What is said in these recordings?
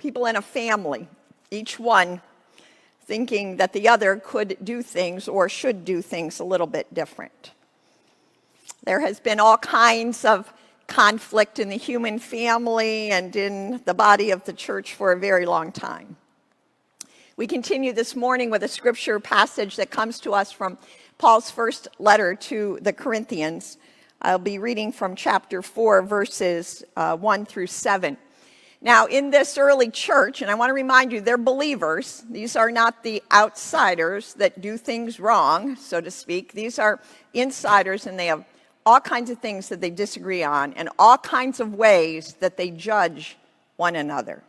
people in a family, each one thinking that the other could do things or should do things a little bit different. There has been all kinds of conflict in the human family and in the body of the church for a very long time. We continue this morning with a scripture passage that comes to us from Paul's first letter to the Corinthians. I'll be reading from chapter 4, verses 1 through 7. Now, in this early church, and I want to remind you, they're believers. These are not the outsiders that do things wrong, so to speak. These are insiders, and they have all kinds of things that they disagree on and all kinds of ways that they judge one another.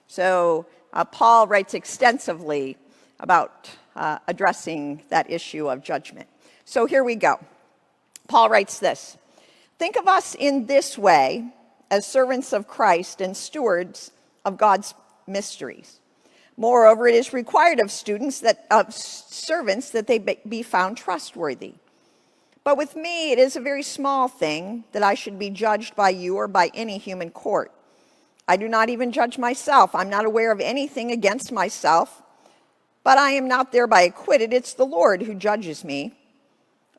So Paul writes extensively about addressing that issue of judgment. So here we go. Paul writes this: "Think of us in this way as servants of Christ and stewards of God's mysteries. Moreover, it is required of servants that they be found trustworthy. But with me, it is a very small thing that I should be judged by you or by any human court. I do not even judge myself. I'm not aware of anything against myself, but I am not thereby acquitted. It's the Lord who judges me.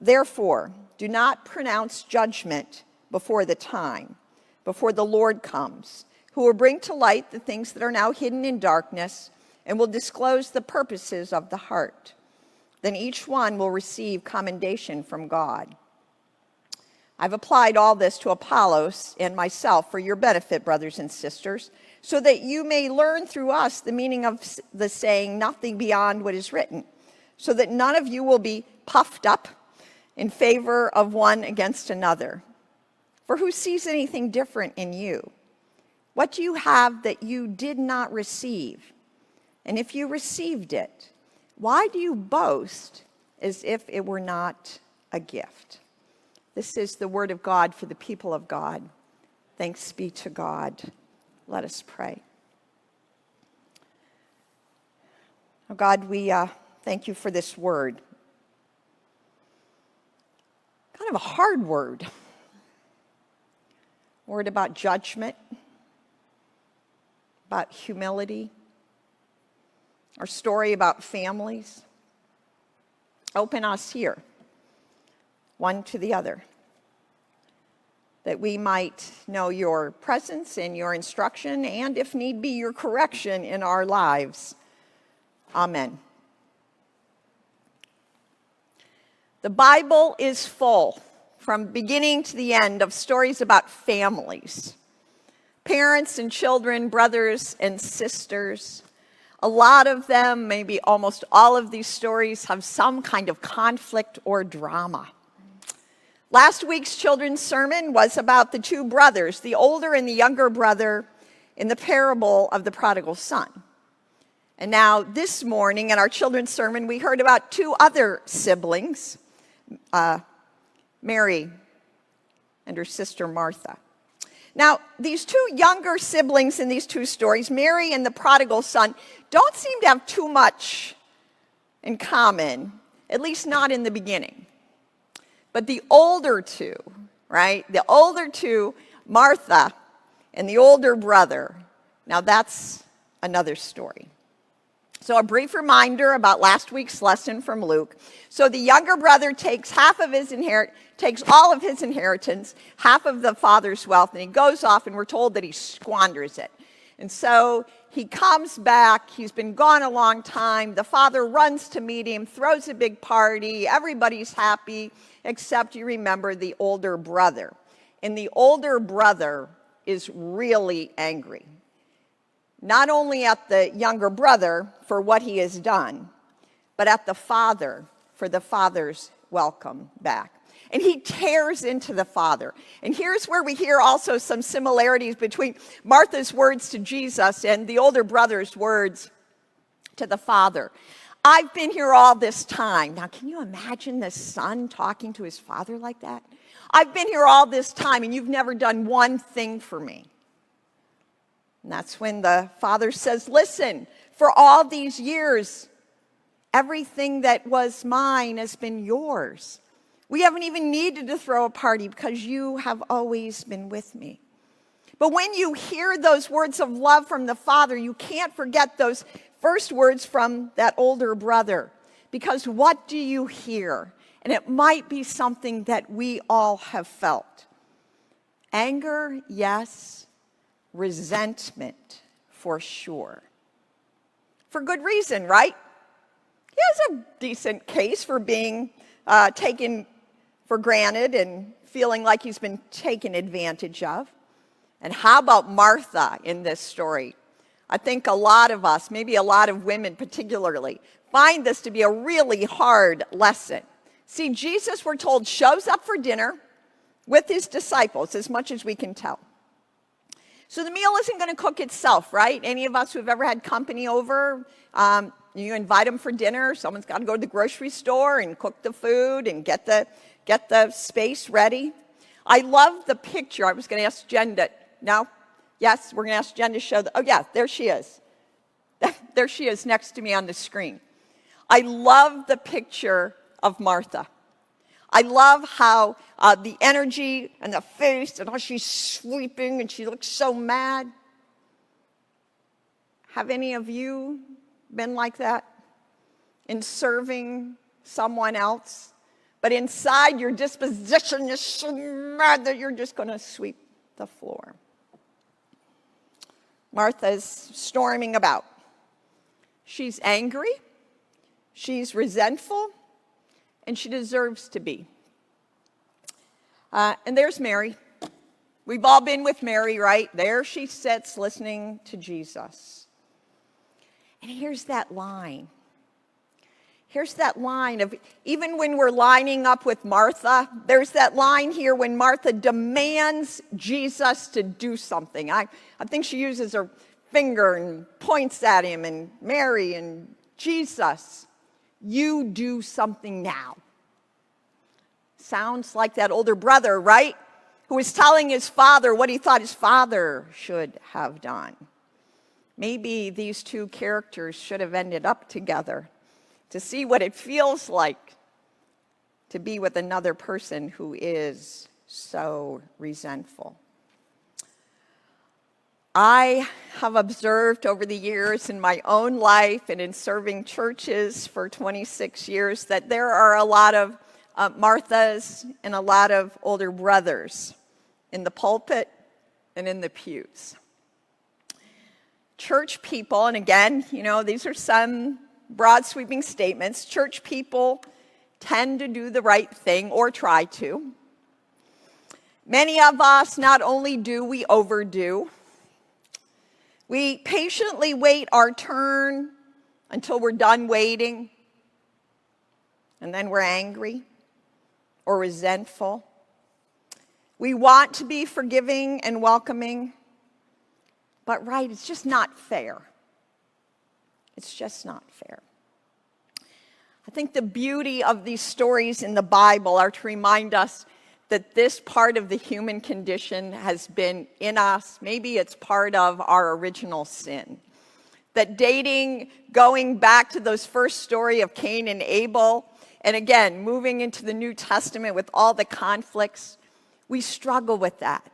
Therefore, do not pronounce judgment before the time, before the Lord comes, who will bring to light the things that are now hidden in darkness and will disclose the purposes of the heart. Then each one will receive commendation from God. I've applied all this to Apollos and myself for your benefit, brothers and sisters, so that you may learn through us the meaning of the saying, nothing beyond what is written, so that none of you will be puffed up in favor of one against another. For who sees anything different in you? What do you have that you did not receive? And if you received it, why do you boast as if it were not a gift?" This is the word of God for the people of God. Thanks be to God. Let us pray. Oh God, we thank you for this word. Kind of a hard word. Word about judgment, about humility, our story about families. Open us here, one to the other, that we might know your presence and your instruction, and if need be, your correction in our lives. Amen. The Bible is full, from beginning to the end, of stories about families, parents and children, brothers and sisters. A lot of them, maybe almost all of these stories, have some kind of conflict or drama. Last week's children's sermon was about the two brothers, the older and the younger brother, in the parable of the prodigal son. And now this morning in our children's sermon, we heard about two other siblings, Mary and her sister Martha. Now, these two younger siblings in these two stories, Mary and the prodigal son, don't seem to have too much in common, at least not in the beginning. But the older two, right? The older two, Martha and the older brother, now that's another story. So a brief reminder about last week's lesson from Luke. So the younger brother takes takes all of his inheritance, half of the father's wealth, and he goes off, and we're told that he squanders it. And so he comes back. He's been gone a long time. The father runs to meet him, throws a big party. Everybody's happy, except you remember the older brother. And the older brother is really angry. Not only at the younger brother for what he has done, but at the father for the father's welcome back. And he tears into the father. And here's where we hear also some similarities between Martha's words to Jesus and the older brother's words to the father. I've been here all this time. Now, can you imagine the son talking to his father like that? I've been here all this time, and you've never done one thing for me. And that's when the father says, listen, for all these years, everything that was mine has been yours. We haven't even needed to throw a party because you have always been with me. But when you hear those words of love from the Father, you can't forget those first words from that older brother. Because what do you hear? And it might be something that we all have felt. Anger, yes. Resentment, for sure. For good reason, right? He has a decent case for being taken for granted and feeling like he's been taken advantage of. And how about Martha in this story? I think a lot of us, maybe a lot of women particularly, find this to be a really hard lesson. See, Jesus, we're told, shows up for dinner with his disciples, as much as we can tell. So the meal isn't going to cook itself, right? Any of us who've ever had company over, you invite them for dinner. Someone's got to go to the grocery store and cook the food and get the space ready. I love the picture. I was going to ask Jen to, no? Yes, we're going to ask Jen to show oh yeah, there she is. There she is next to me on the screen. I love the picture of Martha. I love how the energy and the face and how she's sweeping and she looks so mad. Have any of you been like that in serving someone else? But inside your disposition is so mad that you're just going to sweep the floor. Martha's storming about. She's angry, she's resentful, and she deserves to be. And there's Mary. We've all been with Mary, right? There she sits listening to Jesus. And here's that line. Here's that line of, even when we're lining up with Martha, there's that line here when Martha demands Jesus to do something. I think she uses her finger and points at him, and Mary and Jesus, you do something now. Sounds like that older brother, right? Who was telling his father what he thought his father should have done. Maybe these two characters should have ended up together to see what it feels like to be with another person who is so resentful. I have observed over the years in my own life and in serving churches for 26 years that there are a lot of Marthas and a lot of older brothers in the pulpit and in the pews. Church people, and again, these are some broad sweeping statements. Church people tend to do the right thing or try to. Many of us not only do, we overdo. We patiently wait our turn until we're done waiting, and then we're angry or resentful. We want to be forgiving and welcoming, but it's just not fair. It's just not fair. I think the beauty of these stories in the Bible are to remind us that this part of the human condition has been in us. Maybe it's part of our original sin. That dating, going back to those first story of Cain and Abel, and again, moving into the New Testament with all the conflicts, we struggle with that.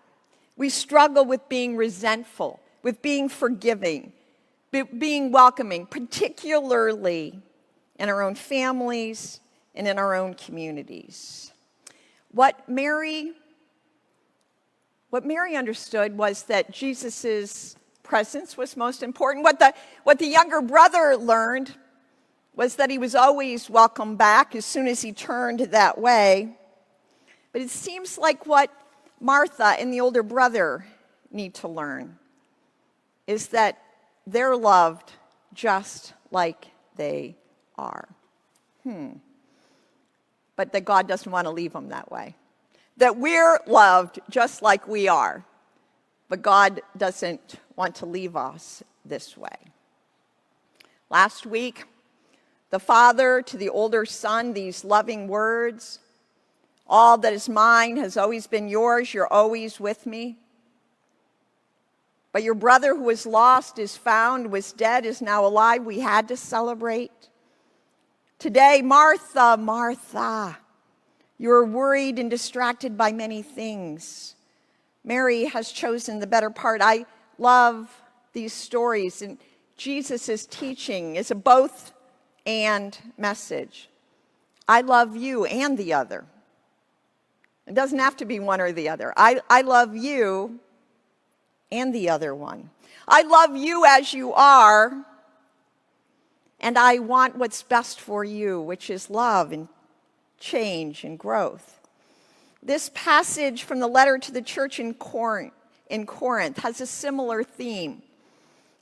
We struggle with being resentful, with being forgiving, being welcoming, particularly in our own families and in our own communities. What Mary understood was that Jesus' presence was most important. What the younger brother learned was that he was always welcome back as soon as he turned that way. But it seems like what Martha and the older brother need to learn is that they're loved just like they are. But that God doesn't want to leave them that way. That we're loved just like we are, but God doesn't want to leave us this way. Last week, the father to the older son, these loving words, all that is mine has always been yours, you're always with me. But your brother who was lost is found, was dead, is now alive. We had to celebrate. Today, Martha, Martha, you're worried and distracted by many things. Mary has chosen the better part. I love these stories, and Jesus' teaching is a both and message. I love you and the other. It doesn't have to be one or the other. I love you and the other one. I love you as you are, and I want what's best for you, which is love and change and growth. This passage from the letter to the church in Corinth has a similar theme.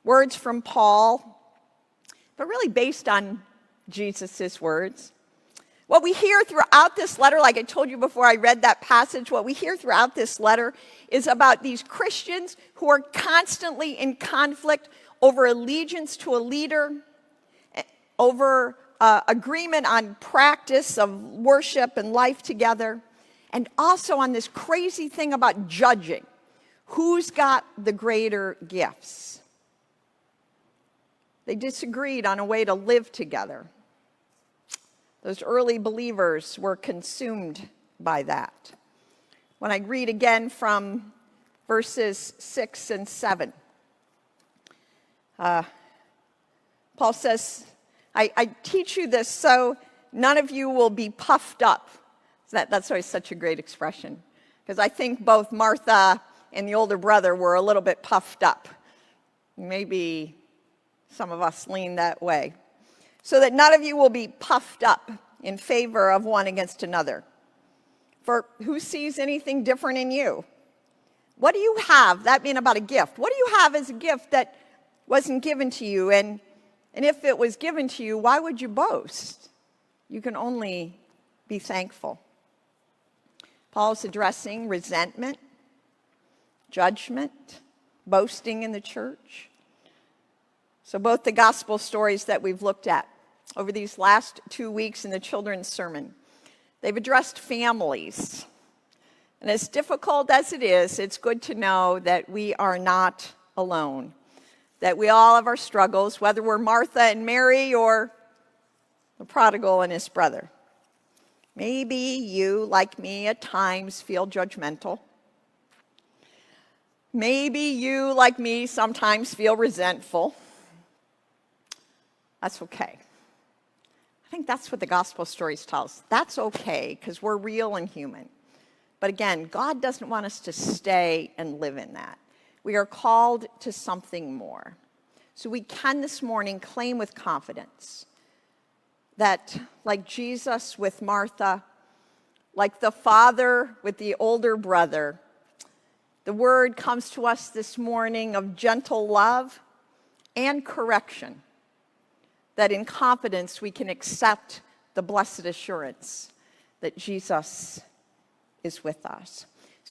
Words from Paul, but really based on Jesus' words. What we hear throughout this letter, like I told you before I read that passage, what we hear throughout this letter is about these Christians who are constantly in conflict over allegiance to a leader, over agreement on practice of worship and life together, and also on this crazy thing about judging. Who's got the greater gifts? They disagreed on a way to live together. Those early believers were consumed by that. When I read again from verses 6 and 7, Paul says, I teach you this so none of you will be puffed up. That's always such a great expression, because I think both Martha and the older brother were a little bit puffed up. Maybe some of us lean that way. So that none of you will be puffed up in favor of one against another. For who sees anything different in you? What do you have? That being about a gift. What do you have as a gift that wasn't given to you? And if it was given to you, why would you boast? You can only be thankful. Paul's addressing resentment, judgment, boasting in the church. So both the gospel stories that we've looked at over these last 2 weeks in the children's sermon, they've addressed families. And as difficult as it is, it's good to know that we are not alone, that we all have our struggles, whether we're Martha and Mary or the prodigal and his brother. Maybe you, like me, at times feel judgmental. Maybe you, like me, sometimes feel resentful. That's okay. I think that's what the gospel stories tell us. That's okay, because we're real and human. But again, God doesn't want us to stay and live in that. We are called to something more. So we can this morning claim with confidence that, like Jesus with Martha, like the father with the older brother, the word comes to us this morning of gentle love and correction, that in confidence we can accept the blessed assurance that Jesus is with us.